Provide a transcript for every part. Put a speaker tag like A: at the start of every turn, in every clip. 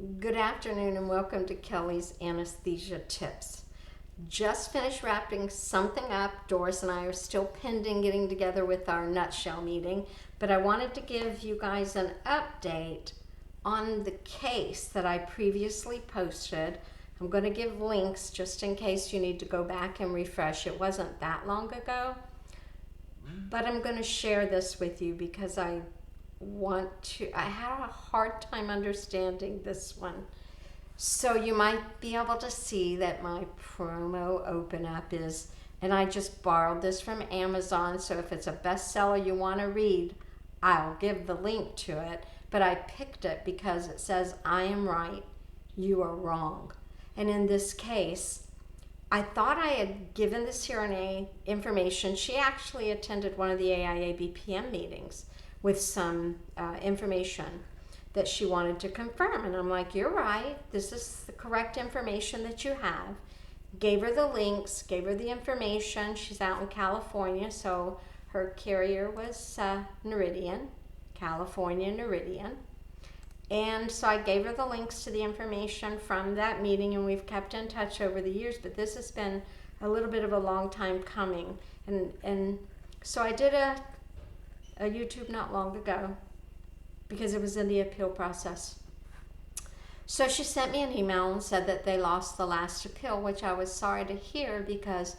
A: Good afternoon and welcome to Kelly's Anesthesia Tips. Just finished wrapping something up. Doris and I are still pending getting together with our nutshell meeting, but I wanted to give you guys an update on the case that I previously posted. I'm going to give links just in case you need to go back and refresh. It wasn't that long ago, but I'm going to share this with you because I had a hard time understanding this one. So you might be able to see that my promo open up is, and I just borrowed this from Amazon, so if it's a bestseller you want to read, I'll give the link to it, but I picked it because it says, I am right, you are wrong. And in this case, I thought I had given the CRNA information. She actually attended one of the AIA BPM meetings with some information that she wanted to confirm. And I'm like, you're right, this is the correct information that you have. Gave her the links, gave her the information. She's out in California, so her carrier was Noridian, California Noridian. And so I gave her the links to the information from that meeting, and we've kept in touch over the years, but this has been a little bit of a long time coming. And so I did a YouTube not long ago because it was in the appeal process. So she sent me an email and said that they lost the last appeal, which I was sorry to hear because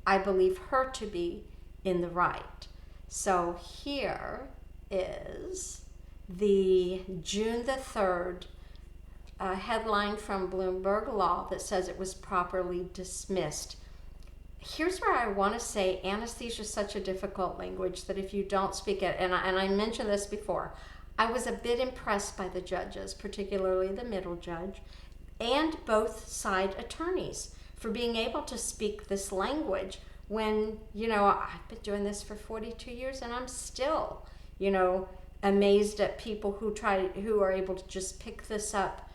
A: I believe her to be in the right. So here is the June the 3rd headline from Bloomberg Law that says it was properly dismissed. Here's where I want to say anesthesia is such a difficult language that if you don't speak it, and I mentioned this before, I was a bit impressed by the judges, particularly the middle judge, and both side attorneys for being able to speak this language when, I've been doing this for 42 years and I'm still, amazed at people who are able to just pick this up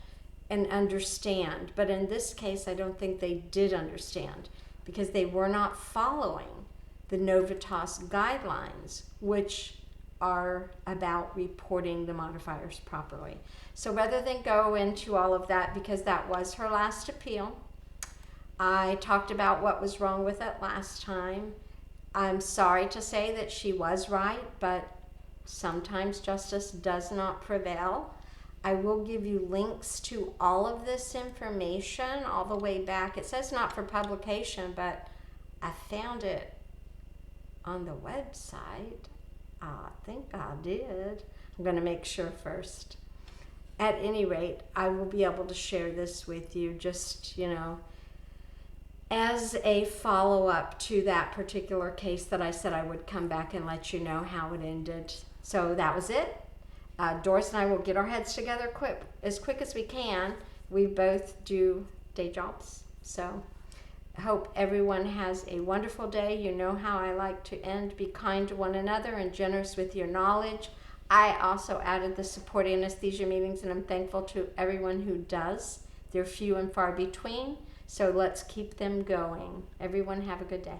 A: and understand. But in this case, I don't think they did understand, because they were not following the Novitas guidelines, which are about reporting the modifiers properly. So rather than go into all of that, because that was her last appeal, I talked about what was wrong with it last time. I'm sorry to say that she was right, but sometimes justice does not prevail. I will give you links to all of this information all the way back. It says not for publication, but I found it on the website. I think I did. I'm going to make sure first. At any rate, I will be able to share this with you just, as a follow-up to that particular case that I said I would come back and let you know how it ended. So that was it. Doris and I will get our heads together as quick as we can. We both do day jobs. So I hope everyone has a wonderful day. You know how I like to end. Be kind to one another and generous with your knowledge. I also added the support anesthesia meetings, and I'm thankful to everyone who does. They're few and far between, so let's keep them going. Everyone have a good day.